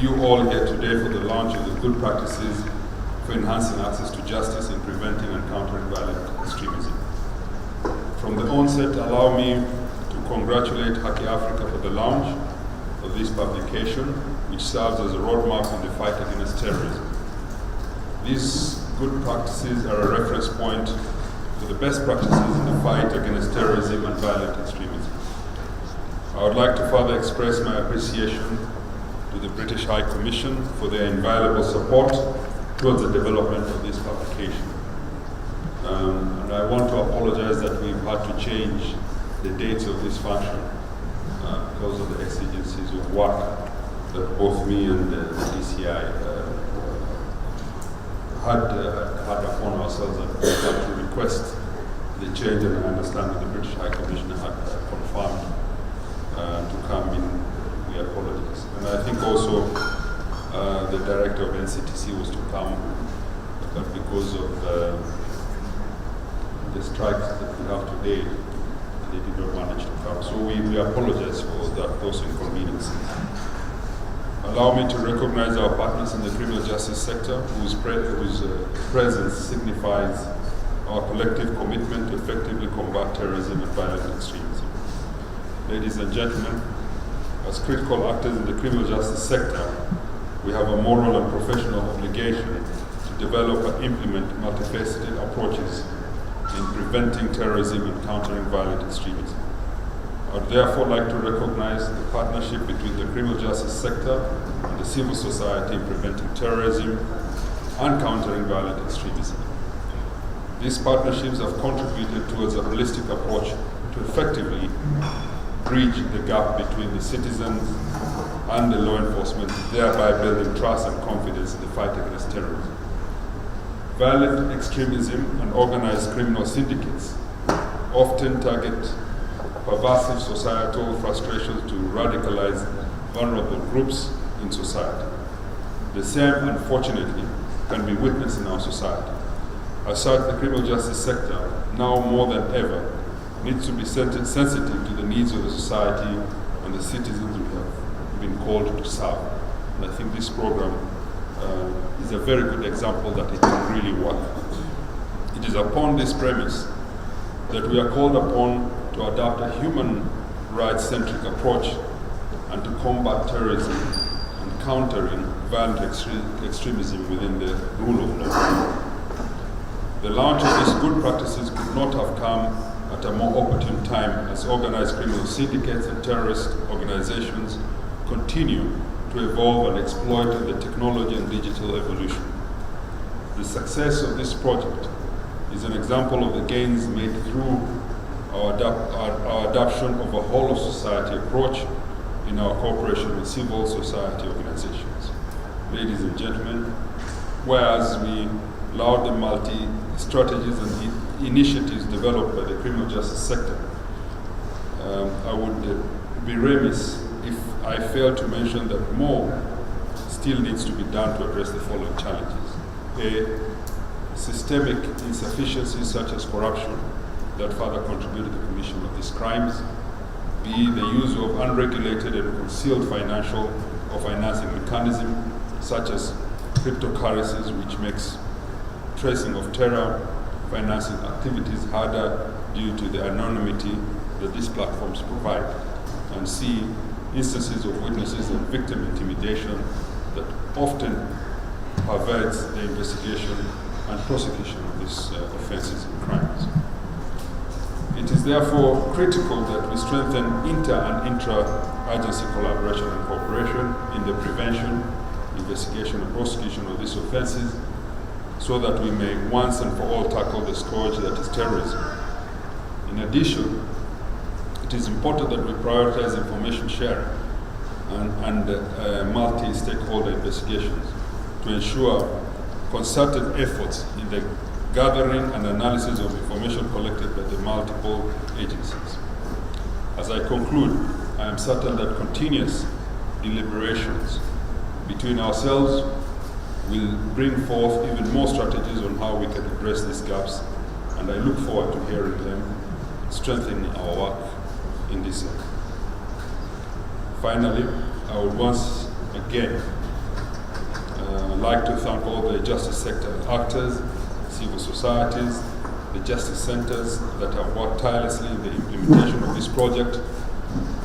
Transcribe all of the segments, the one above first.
you all here today for the launch of the good practices for enhancing access to justice and preventing and countering violent extremism. From the onset, allow me to congratulate HakiAfrica for the launch of this publication, which serves as a roadmap in the fight against terrorism. These good practices are a reference point for the best practices in the fight against terrorism and violent extremism. I would like to further express my appreciation to the British High Commission for their invaluable support towards the development of this publication. And I want to apologize that we've had to change the dates of this function because of the exigencies of work that both me and the DCI had upon ourselves, and we had to request the change, and I understand that the British High Commissioner had confirmed to come in. We apologize. And I think also the Director of NCTC was to come, but because of the strikes that we have today, they did not manage to come. So we apologize for those inconveniences. Allow me to recognize our partners in the criminal justice sector whose presence signifies our collective commitment to effectively combat terrorism and violent extremism. Ladies and gentlemen, as critical actors in the criminal justice sector, we have a moral and professional obligation to develop and implement multifaceted approaches in preventing terrorism and countering violent extremism. I would therefore like to recognize the partnership between the criminal justice sector and the civil society in preventing terrorism and countering violent extremism. These partnerships have contributed towards a holistic approach to effectively bridge the gap between the citizens and the law enforcement, thereby building trust and confidence in the fight against terrorism. Violent extremism and organized criminal syndicates often target pervasive societal frustrations to radicalize vulnerable groups in society. The same, unfortunately, can be witnessed in our society. As such, the criminal justice sector, now more than ever, needs to be sensitive to the needs of the society and the citizens we have been called to serve. And I think this program is a very good example that it can really work. It is upon this premise that we are called upon to adopt a human rights-centric approach and to combat terrorism and countering violent extremism within the rule of law. The launch of these good practices could not have come at a more opportune time as organized criminal syndicates and terrorist organizations continue to evolve and exploit the technology and digital evolution. The success of this project is an example of the gains made through our adoption of a whole of society approach in our cooperation with civil society organizations. Ladies and gentlemen, whereas we laud the multi-strategies and initiatives developed by the criminal justice sector, I would be remiss if I fail to mention that more still needs to be done to address the following challenges. A, systemic insufficiencies such as corruption that further contribute to the commission of these crimes. B, the use of unregulated and concealed financial or financing mechanisms such as cryptocurrencies, which makes tracing of terror financing activities harder due to the anonymity that these platforms provide. And C, instances of witnesses and victim intimidation that often pervades the investigation and prosecution of these offenses and crimes. It is therefore critical that we strengthen inter- and intra-agency collaboration and cooperation in the prevention, investigation, and prosecution of these offenses so that we may once and for all tackle the scourge that is terrorism. In addition, it is important that we prioritize information sharing and multi-stakeholder investigations to ensure concerted efforts in the gathering and analysis of information collected by the multiple agencies. As I conclude, I am certain that continuous deliberations between ourselves will bring forth even more strategies on how we can address these gaps, and I look forward to hearing them, strengthening our work in this area. Finally, I would once again I'd like to thank all the justice sector actors, civil societies, the justice centers that have worked tirelessly in the implementation of this project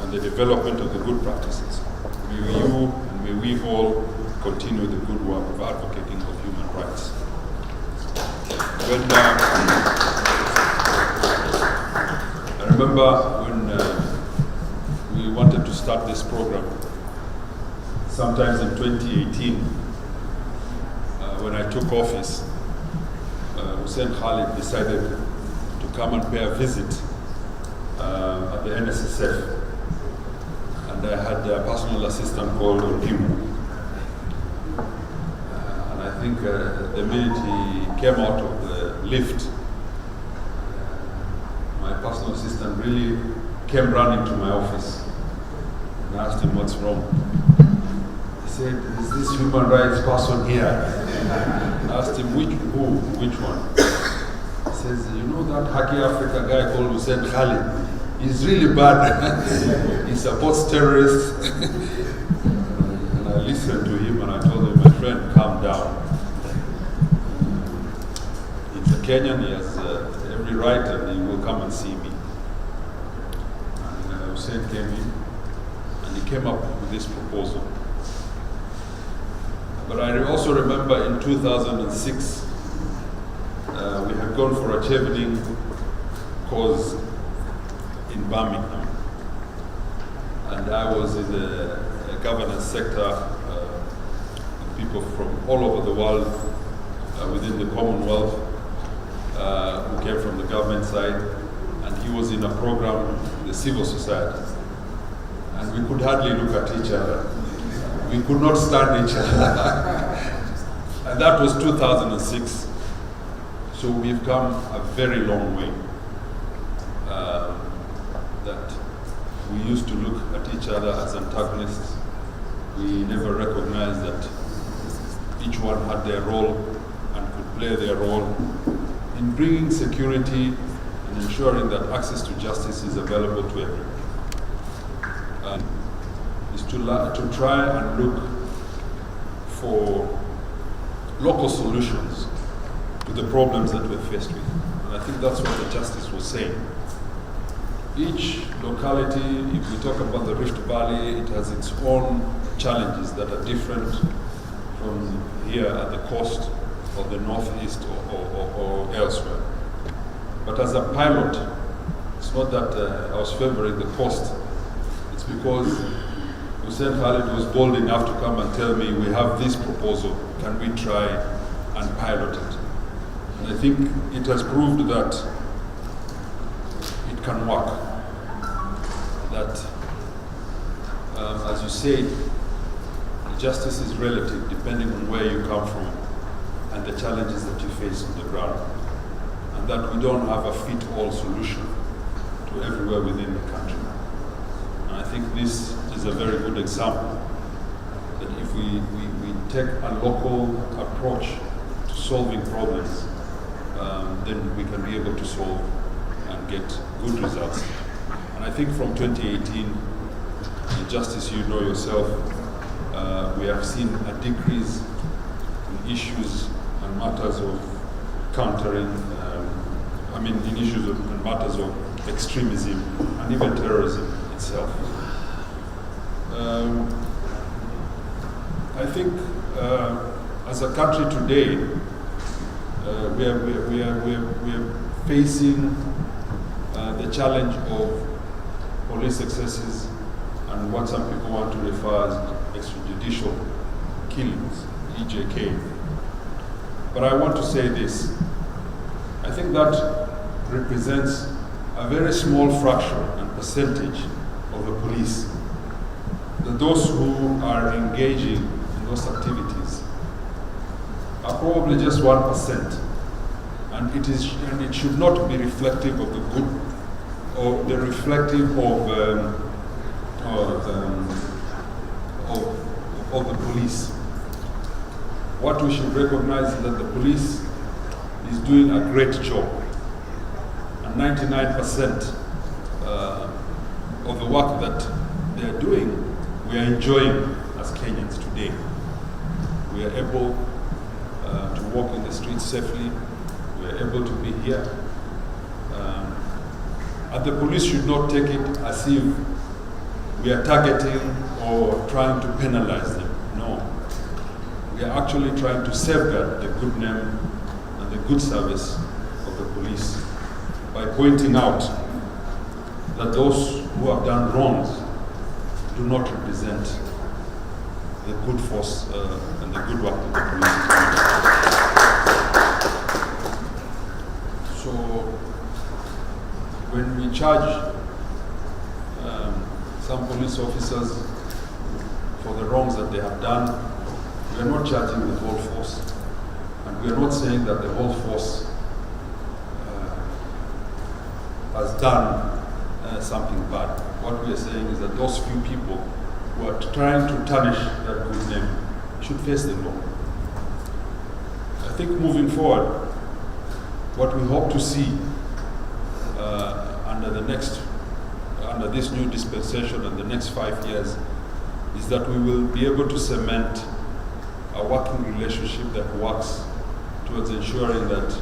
and the development of the good practices. May you and may we all continue the good work of advocating for human rights. I remember when we wanted to start this program, sometimes in 2018, when I took office, Hussein Khalid decided to come and pay a visit at the NSSF. And I had a personal assistant called Noordin. And I think the minute he came out of the lift, my personal assistant really came running to my office and asked him what's wrong. He said, "Is this human rights person here?" I asked him, which one? He says, "You know that HakiAfrica guy called Hussein Khalid? He's really bad. He supports terrorists." And I listened to him and I told him, "My friend, calm down. He's a Kenyan, he has every right and he will come and see me." And Hussein came in and he came up with this proposal. But I also remember in 2006, we had gone for a chevening cause in Birmingham. And I was in the governance sector, with people from all over the world, within the Commonwealth, who came from the government side. And he was in a program in the civil society. And we could hardly look at each other. We could not stand each other. And that was 2006. So we've come a very long way. That we used to look at each other as antagonists. We never recognized that each one had their role and could play their role in bringing security and ensuring that access to justice is available to everyone. Is to try and look for local solutions to the problems that we're faced with. And I think that's what the justice was saying. Each locality, if we talk about the Rift Valley, it has its own challenges that are different from here at the coast or the northeast or elsewhere. But as a pilot, it's not that I was favoring the coast. It's because Hussein Khalid was bold enough to come and tell me, we have this proposal, can we try and pilot it? And I think it has proved that it can work. That, as you say, justice is relative depending on where you come from and the challenges that you face on the ground. And that we don't have a fit-all solution to everywhere within the country. And I think this is a very good example that if we take a local approach to solving problems, then we can be able to solve and get good results. And I think from 2018, justice, you know yourself, we have seen a decrease in issues and matters of countering, in issues and matters of extremism and even terrorism itself. I think as a country today, we are facing the challenge of police excesses and what some people want to refer as extrajudicial killings, EJK. But I want to say this. I think that represents a very small fraction and percentage of the police. That those who are engaging in those activities are probably just 1%. And it should not be reflective of the good, or the reflective of the police. What we should recognize is that the police is doing a great job. And 99% of the work that they are doing, we are enjoying as Kenyans today. We are able to walk in the streets safely. We are able to be here. And the police should not take it as if we are targeting or trying to penalize them. No. We are actually trying to safeguard the good name and the good service of the police by pointing out that those who have done wrongs do not represent the good force and the good work that the police is doing. So when we charge some police officers for the wrongs that they have done, we are not charging the whole force. And we are not saying that the whole force has done something bad. What we are saying is that those few people who are trying to tarnish that good name should face the law. I think moving forward, what we hope to see under this new dispensation and the next 5 years is that we will be able to cement a working relationship that works towards ensuring that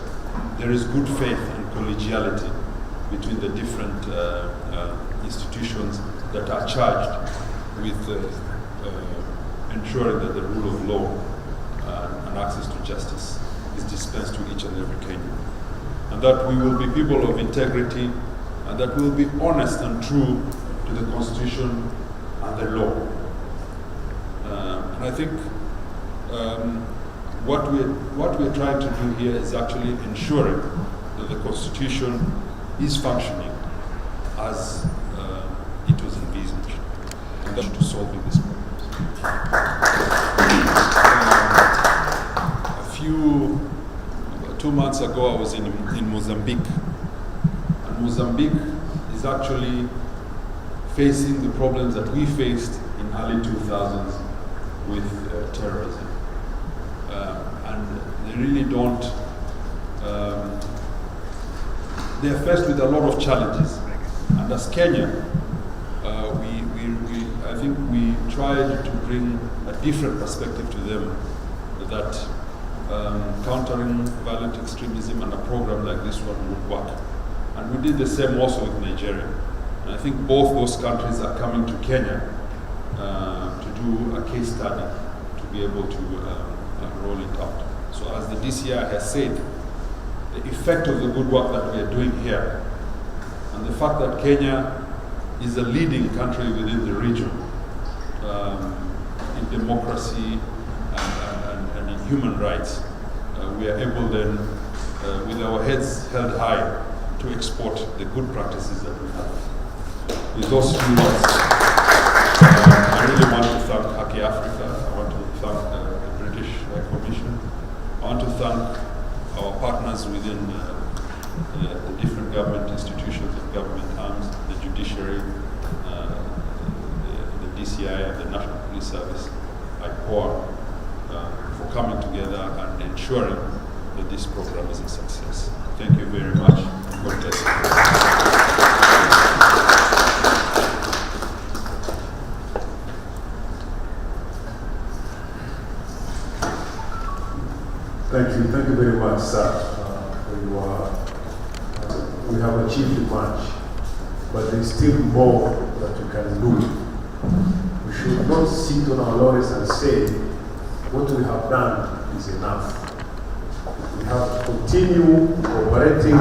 there is good faith and collegiality between the different institutions that are charged with ensuring that the rule of law and access to justice is dispensed to each and every Kenyan. And that we will be people of integrity, and that we will be honest and true to the Constitution and the law. And I think what we're trying to do here is actually ensuring that the Constitution is functioning as it was envisaged, and that's to solving this problem. 2 months ago, I was in Mozambique, and Mozambique is actually facing the problems that we faced in early 2000s with terrorism, and they really don't. They are faced with a lot of challenges, and as Kenya, I think we tried to bring a different perspective to them, that countering violent extremism and a program like this one would work. And we did the same also with Nigeria. And I think both those countries are coming to Kenya to do a case study to be able to roll it out. So as the DCI has said, the effect of the good work that we are doing here, and the fact that Kenya is a leading country within the region in democracy and in human rights, we are able then, with our heads held high, to export the good practices that we have. With those few words, I really want to thank HakiAfrica. I want to thank the British Commission. I want to thank our partners within the different government institutions and government arms, the judiciary, the DCI, and the National Police Service, IPOA, for coming together and ensuring that this program is a success. Thank you very much. God bless you. Thank you very much, sir. We have achieved much, but there is still more that we can do. We should not sit on our laurels and say, what we have done is enough. We have to continue cooperating